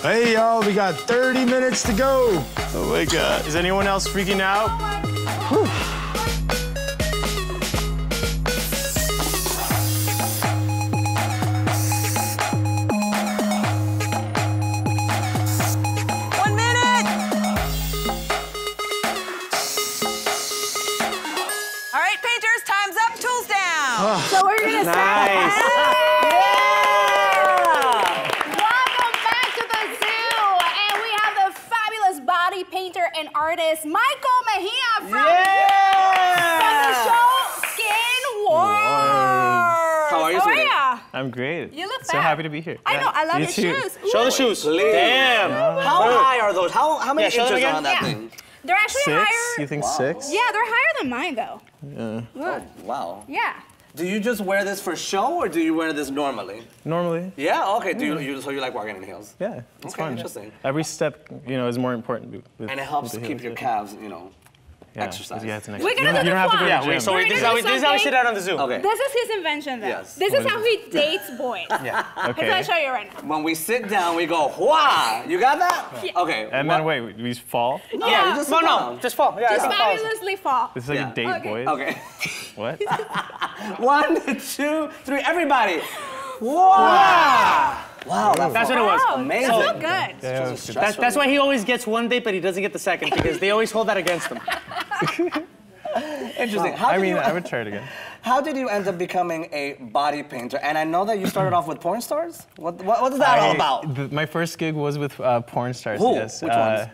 Hey, y'all, we got 30 minutes to go. Oh my God. Is anyone else freaking out? Whew. So we're gonna start. Nice. Welcome back to the zoo, and we have the fabulous body painter and artist Michael Mejia from the show Skin Wars. How are you, sweetie? I'm great. You look so fab. happy to be here. I know. I love your too. shoes. Show the shoes. Damn. How high are those? How many show them inches are again. on that thing? They're actually 6? higher. You think 6? Yeah, they're higher than mine though. Yeah. Look. Oh, wow. Yeah. Do you just wear this for show, or do you wear this normally? Normally. Yeah. Okay. So you like walking in heels? Yeah. It's fun. Interesting. Every step, is more important. With And it helps with the keep heels, your yeah. calves, Yeah, exercise. Yeah, it's an We're gonna do you don't the have to go to fly. the gym. So wait, This is how we sit down on the zoo. Okay. This is his invention though. Yes. This is how he dates boys. Yeah. Okay. I'm gonna show you right now. When we sit down, we go, "Wah!" You got that? Yeah. Okay. And then wait, we fall? Yeah. You just sit down. Just fall. Yeah, Just fabulously fall. This is like Yeah. a date, Okay. boys. Okay. What? 1, 2, 3, everybody. Wow! Wow, That's what it was. Wow, Amazing. That's so good. Yeah, it was good. That's why he always gets one date, but he doesn't get the second, because they always hold that against him. Interesting. I would try it again. How did you end up becoming a body painter? And I know that you started off with porn stars. What is that all about? My first gig was with porn stars. Who? Yes. Which ones?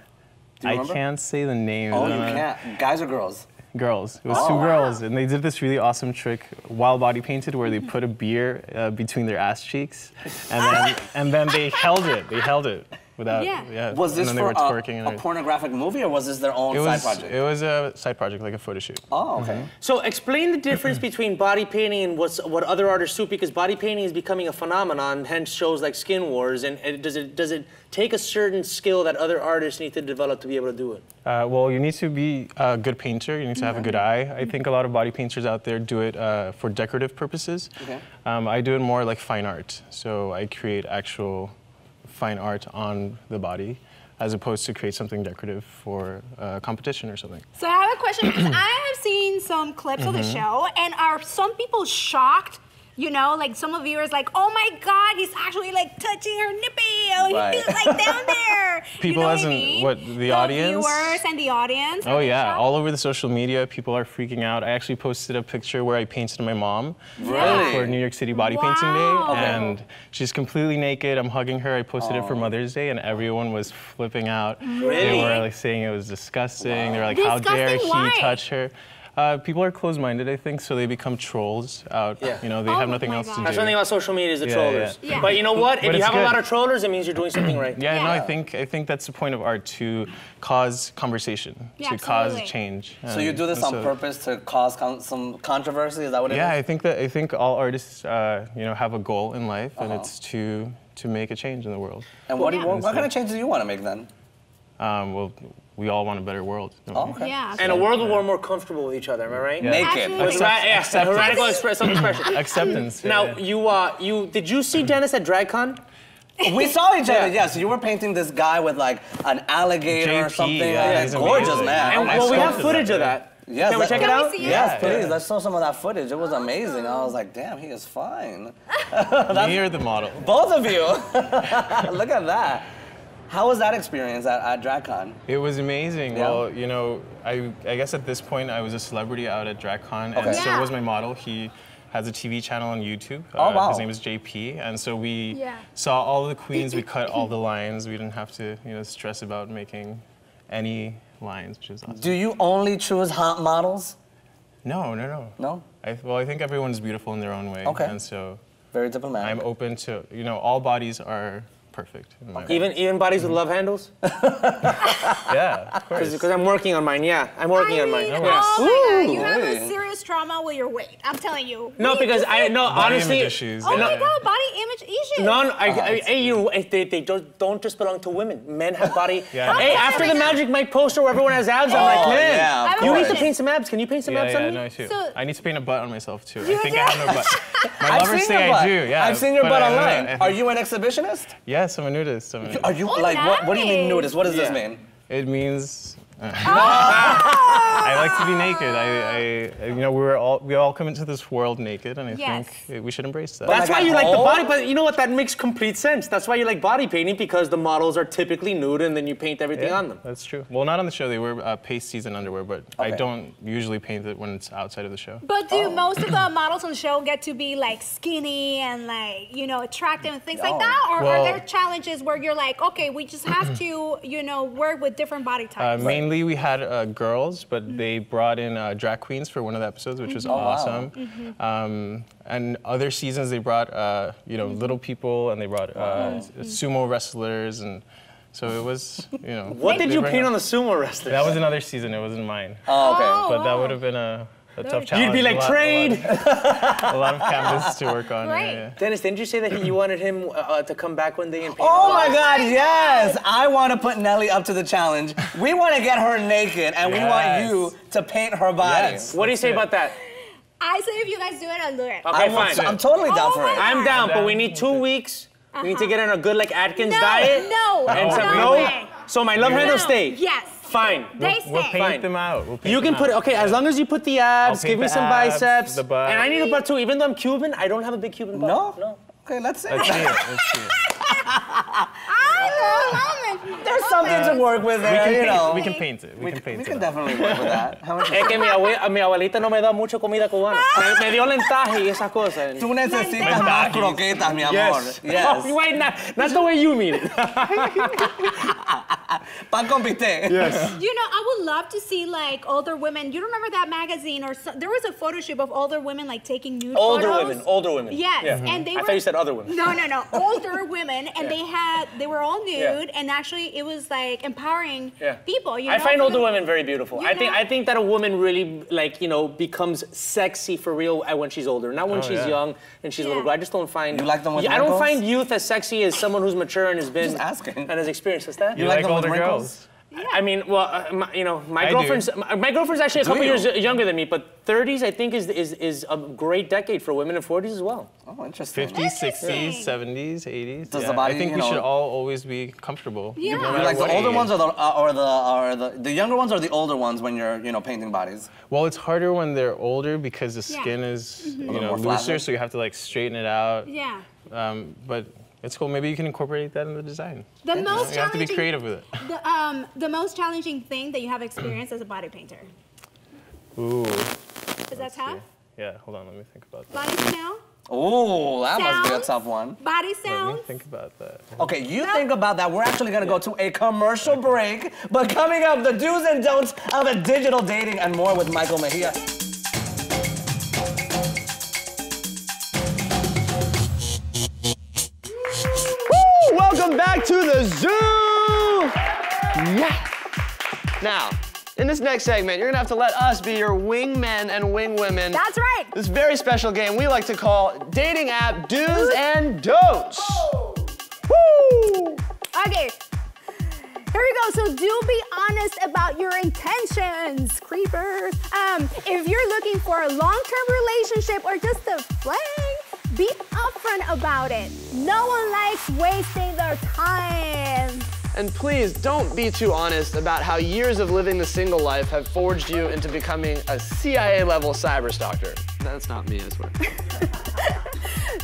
Do you I remember? can't say the names. Oh, you can't. Guys or girls? Girls. It was two girls, and they did this really awesome trick while body painted, where they put a beer between their ass cheeks, and then they held it. They held it without. Yeah. Was this and then for they were twerking and a pornographic movie, or was this their own side project? It was a side project, like a photo shoot. Oh, okay. So explain the difference between body painting and what other artists do, because body painting is becoming a phenomenon, hence shows like Skin Wars, and does it take a certain skill that other artists need to develop to be able to do it? Well, you need to be a good painter. You need to have a good eye. I think a lot of body painters out there do it for decorative purposes. Okay. I do it more like fine art. So I create actual fine art on the body, as opposed to create something decorative for competition or something. So I have a question, because I have seen some clips of the show, and are some people shocked? Like some of viewers like, oh my God, he's actually like touching her nippy. Right. He's like down there. People you know as what I in, mean? what, the audience? viewers and the audience. Oh are they yeah, shocked? all over the social media, people are freaking out. I actually posted a picture where I painted my mom Really? for New York City Body Painting Wow. Day, Okay. and she's completely naked. I'm hugging her. I posted it for Mother's Day, and everyone was flipping out. They were like saying it was disgusting. They were like, how dare Disgusting? Why? he touch her? People are closed-minded, I think, so they become trolls out. Yeah. They Oh have nothing my else to God. do. That's one thing about social media is the Yeah, trollers. yeah. Yeah. But you know what? If But you it's have a good. lot of trollers, it means you're doing something right. Yeah, no, Yeah. I think that's the point of art, to cause conversation, Yeah, to cause absolutely. change. So you do this on purpose to cause some controversy? Is that what it is? Yeah, I think all artists, have a goal in life, and it's to make a change in the world. And what kind of change do you want to make then? Well, we all want a better world. Don't we? Oh, okay. Yeah. And a world where we're more comfortable with each other, am I right? Yeah. Naked. Absolutely. Radical self-expression. Acceptance. Now, yeah. did you see Dennis at DragCon? We saw each other, yes. You were painting this guy with like an alligator or JP, something. yeah, he's Gorgeous, amazing. man. And, Oh my well, we God. have footage of that. Yes, Can we check it Can we out? see it? Yes, please. Yeah. Let's show some of that footage. It was amazing. I was like, damn, he is fine. Me or the model? Both of you. Look at that. How was that experience at DragCon? It was amazing. Yeah. Well, I guess at this point I was a celebrity out at DragCon, Okay. and so Yeah. was my model. He has a TV channel on YouTube. Oh, wow. His name is JP, and so we Yeah. saw all the queens. We cut all the lines. We didn't have to, stress about making any lines, which is awesome. Do you only choose hot models? No. No? I think everyone's beautiful in their own way, Okay. and so Very diplomatic. I'm open to, all bodies are perfect. In my mind. Even bodies with love handles? Yeah, of course. Because I'm working on mine, yeah. I'm working on mine. Oh Yes. my God, you have Ooh, a hey. serious trouble drama with your weight. I'm telling you. No, because honestly. Issues. Oh my God, body image issues. No, they don't just belong to women. Men have body. Yeah. Hey, after the Magic Mike poster where everyone has abs, I'm like, man, yeah, you need to paint some abs. Can you paint some abs on me? No, I do. So- I need to paint a butt on myself too. You I think do? I have no butt. My I've lovers seen say your butt. I do. Yeah. I've seen your but butt I don't online. know. Are you an exhibitionist? Yes, I'm a nudist. Are you what do you mean nudist? What does this mean? It means. I like to be naked. We all come into this world naked, and I think we should embrace that. That's why you like the body, but you know what? That makes complete sense. That's why you like body painting, because the models are typically nude and then you paint everything on them. That's true. Well, not on the show. They wear pasties and underwear, but I don't usually paint it when it's outside of the show. But do most of the models on the show get to be like skinny and like, attractive and things like that? Or are there challenges where you're like, okay, we just have to, work with different body types? Mainly we had girls, but they brought in drag queens for one of the episodes, which was awesome. And other seasons they brought, little people, and they brought sumo wrestlers, and so it was, What did you paint on the sumo wrestlers? That was another season. It wasn't mine. Oh, okay. But that would have been a tough challenge. You'd be like, trade! A lot of canvas to work on. Right. Yeah. Dennis, didn't you say that you wanted him to come back one day and paint? Oh my God, yes! I want to put Nelly up to the challenge. We want to get her naked, and we want you to paint her body. Yes. What do you say about that? I say if you guys do it, I'll do it. Okay, fine. I'm totally down for it. I'm down, but we need 2 weeks. We need to get on a good Atkins No, diet. no, And some, no way. So my love handle stay. Yes. Fine. They We'll stay. paint Fine. them out. You can put it, okay, as long as you put the abs, paint give me the some abs, biceps. the butt. And I need a butt too. Even though I'm Cuban, I don't have a big Cuban butt. No? Okay, let's see. Let's see it. Let's see it. There's something to work with there, We can paint it. We can paint We it. can definitely work with that. How much? Es que mi abuelita no me da mucha comida cubana. Me dio lentejas y esas cosas. Tú necesitas más croquetas, mi amor. Yes. Oh, wait, not the way you mean it. Pan con bistec. Yes. I would love to see older women. You remember that magazine there was a photo shoot of older women taking nude photos? Older women. Yes, Yeah. and they I were. thought you said other women. No, older women, and they were all nude, and actually it was empowering people. I find older women very beautiful. You I think that a woman really becomes sexy for real when she's older, not when she's young and she's a little girl. I just don't find. You like them with I don't wrinkles? find youth as sexy as someone who's mature and has been Just asking. and has experienced. What's that? You like them with older wrinkles? girls? I mean, well, my I girlfriend's actually a couple you? years younger than me, but 30s I think is a great decade for women, and 40s as well. Oh, interesting. 50s, 60s, 70s, 80s. Does the body, I think we should all always be comfortable. Yeah. no You matter You like the what older age. ones or the younger ones or the older ones when you're painting bodies? Well, it's harder when they're older because the skin is more looser, flaccid. so you have to straighten it out. Yeah. But it's cool. Maybe you can incorporate that in the design. The most You have to be challenging. creative with it. The most challenging thing that you have experienced as a body painter. Ooh. Is that tough? Yeah. Hold on. Let me think about that. Body smell? Oh, that must be a Sounds? tough one. Body Let me sounds? think about that. Okay, you think about that. We're actually gonna go to a commercial break, but coming up, the do's and don'ts of a digital dating and more with Michael Mejia. Woo! Welcome back to the zoo! Yeah! Now, in this next segment, you're gonna have to let us be your wingmen and wingwomen. That's right. This very special game we like to call Dating App Do's and Don'ts. Woo! Okay. Here we go. So do be honest about your intentions, creepers. If you're looking for a long-term relationship or just a fling, be upfront about it. No one likes wasting their time. And please don't be too honest about how years of living the single life have forged you into becoming a CIA-level cyber stalker. That's not me, I swear.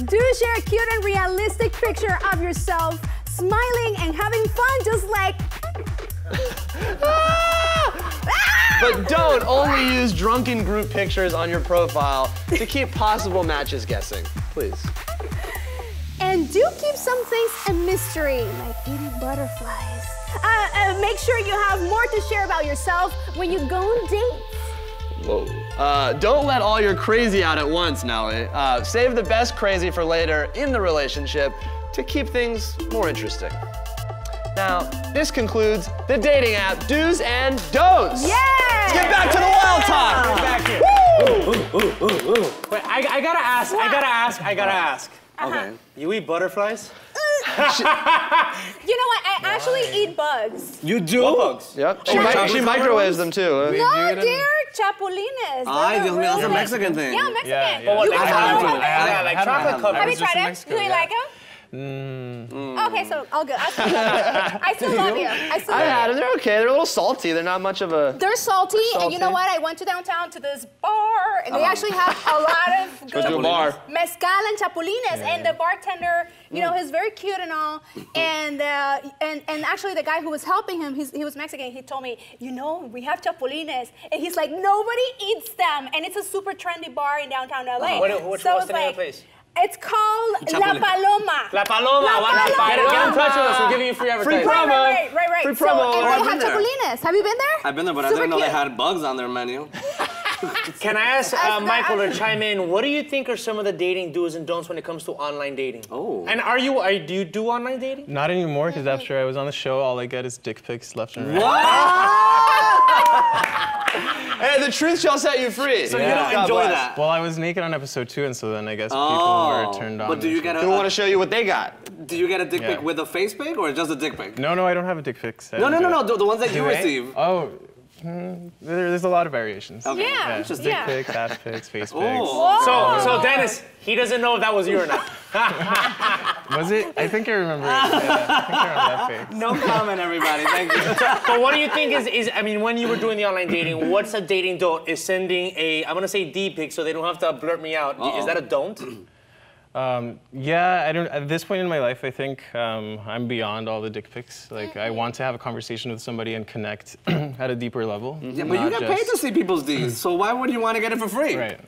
Do share a cute and realistic picture of yourself smiling and having fun, just like. But don't only use drunken group pictures on your profile to keep possible matches guessing, please. And do keep some things a mystery, like eating butterflies. Make sure you have more to share about yourself when you go on dates. Whoa. Don't let all your crazy out at once, Nelly. Save the best crazy for later in the relationship to keep things more interesting. Now, this concludes the dating app do's and don'ts. Yeah! Let's get back to the wild talk. Back here. Woo! Wait, I gotta ask. Okay. You eat butterflies? You know what? I actually eat bugs. You do? What bugs? Yep. She microwaves them too. No, dear, chapulines. Ay, Dios mío, that's a Mexican thing. Yeah, Mexican. Yeah. You I guys haven't know tried about it. Like I chocolate haven't. covered. Have you It's just tried in it? Mexico, Do you yeah. like them? Okay, so all good. I still love you. I still love you. I still I love had you. them. They're okay. They're a little salty. They're not much of a. They're salty, and you know what? I went to downtown to this bar, and they actually have a lot of good to a bar. mezcal and chapulines, and the bartender, you know, he's very cute and all, and actually the guy who was helping him, he was Mexican. He told me, you know, we have chapulines, and he's like, nobody eats them, and it's a super trendy bar in downtown LA. What's the name of the place? It's called La Paloma. La Paloma. Get in touch with us. We're giving you free advertising. Right. Free So, promo. and I've they been have there. chapulines. Have you been there? I've been there, but I Super didn't know they cute. had bugs on their menu. Can I ask Michael to chime in? What do you think are some of the dating do's and don'ts when it comes to online dating? Oh. And do you do online dating? Not anymore, because after I was on the show, all I get is dick pics left and right. Hey, the truth shall set you free. So you don't enjoy that? Well, I was naked on episode 2, and so then I guess people were turned on. But do you get People want to show you what they got. Do you get a dick pic Yeah. with a face pic or just a dick pic? No, I don't have a dick pics. No, the ones that you Do they? receive. Oh, there's a lot of variations. Okay. Yeah. Just dick pics, ass pics, face pics. Oh. So Dennis, he doesn't know if that was you or not. Was it? I think I remember it. Yeah, I think I remember that face. No comment, everybody. Thank you. But what do you think is I mean, when you were doing the online dating, what's a dating don't? Is sending I'm gonna say D pic so they don't have to blurt me out. Is that a don't? Yeah, I don't. At this point in my life, I think I'm beyond all the dick pics. Like, I want to have a conversation with somebody and connect at a deeper level. Yeah, but you get paid to see people's Ds, so why would you want to get it for free? Right.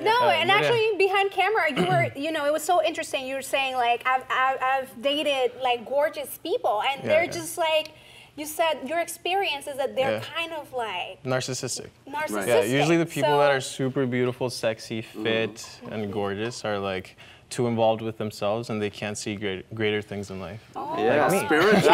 No, and but actually behind camera, you were, you know, it was so interesting. You were saying like, I've dated like gorgeous people, and they're just like, you said your experience is that they're kind of like Narcissistic. narcissistic. Yeah, usually the people that So- are super beautiful, sexy, fit, and gorgeous are like too involved with themselves and they can't see greater things in life. Yeah. Me. Spiritual.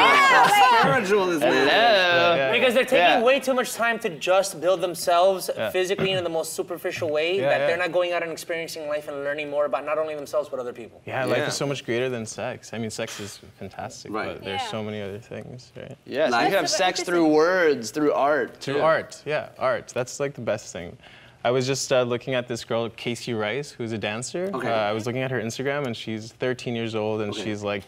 Spiritual is man. Yeah. Because they're taking way too much time to just build themselves physically in the most superficial way that they're not going out and experiencing life and learning more about not only themselves but other people. Yeah, life is so much greater than sex. I mean, sex is fantastic, Right. but there's so many other things, right? Yes, you Life- can have sex through words, through art. Through art, art. That's like the best thing. I was just looking at this girl, Casey Rice, who's a dancer. Okay. I was looking at her Instagram, and she's 13 years old, and she's like,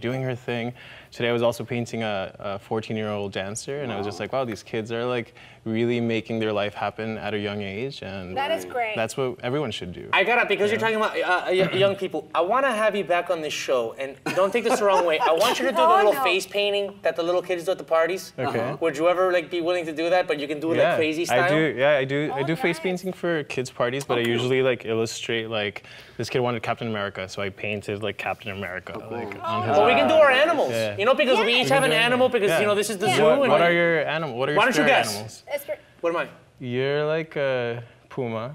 doing her thing. Today I was also painting a 14-year-old dancer, and I was just like, wow, these kids are like really making their life happen at a young age, and That is great. that's what everyone should do. I got it because you're talking about young people. I want to have you back on this show, and don't take this the wrong way. I want you to do the little face painting that the little kids do at the parties. Okay. Would you ever like be willing to do that? But you can do it like crazy style. I do. Yeah, I do. I do face nice. painting for kids' parties, but I usually like illustrate like this kid wanted Captain America, so I painted like Captain America like on his. But we can do our animals. Yeah. You know, because we each have an animal because you know this is the zoo. What, and what are your animals? What are your Why don't you spirit guess? animals? What am I? You're like a puma.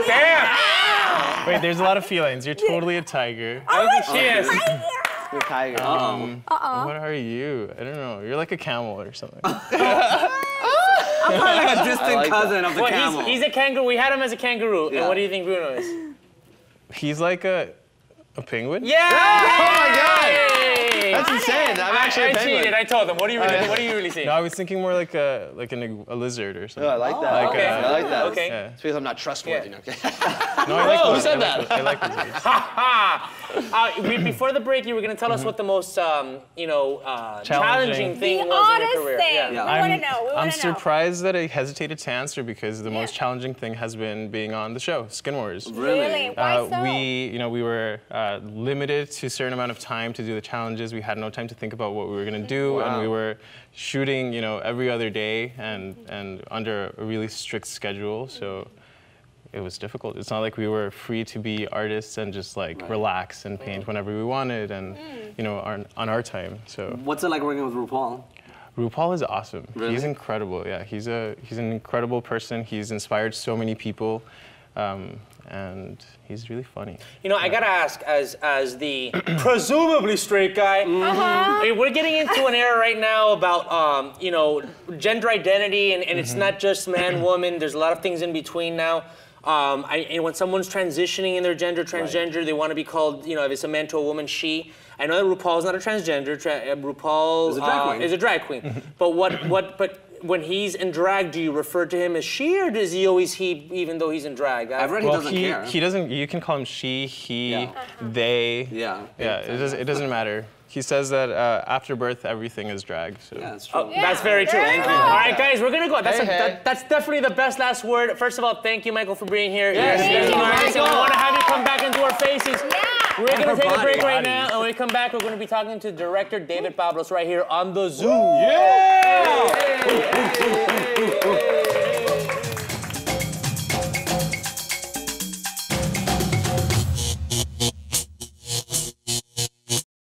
Damn! Wait, there's a lot of felines. You're totally a tiger. I don't think she is. The tiger. What are you? I don't know. You're like a camel or something. I'm probably like a distant cousin of the camel. He's a kangaroo. We had him as a kangaroo. And what do you think Bruno is? He's like a penguin? Yeah! Oh my God! Hey! That's insane. I'm actually I a penguin. cheated. I told them. What do you really see? No, I was thinking more like a lizard or something. Oh, I like that. Like, okay. I like that. Okay. Yeah. It's because I'm not trustworthy. Yeah. Okay. No, I like Who lizards. said that? I like lizards. Before the break, you were going to tell us what the most, challenging thing The was in oddest your career. thing. Yeah. We want to know. We I'm want to know. surprised that I hesitated to answer because the most challenging thing has been being on the show, Skin Wars. Really? Why so? We were limited to a certain amount of time to do the challenges. We had no time to think about what we were going to do, and we were shooting, every other day and under a really strict schedule. So it was difficult. It's not like we were free to be artists and just like relax and paint whenever we wanted, and on our time. So What's it like working with Rupaul? RuPaul is awesome. Really? He's incredible. Yeah, he's an incredible person. He's inspired so many people. And he's really funny. You know, I gotta ask, as the presumably straight guy, we're getting into an era right now about, you know, gender identity, and it's not just man, woman. There's a lot of things in between now. And when someone's transitioning in their gender, transgender, they want to be called, you know, if it's a man to a woman, she. I know that RuPaul's not a transgender. RuPaul is a drag queen. But when he's in drag, do you refer to him as she, or does he always he, even though he's in drag? I've read he doesn't care. He doesn't. You can call him she, he, they. Yeah. Yeah. It doesn't matter. He says that after birth, everything is drag. So. Yeah, that's true. That's very true. Thank you. All right, guys, we're gonna go. That's definitely the best last word. First of all, thank you, Michael, for being here. Yes, we want to have you come back into our faces. We're gonna take a break right now, and when we come back, we're gonna be talking to director David Pablos right here on the Zoo. Yeah!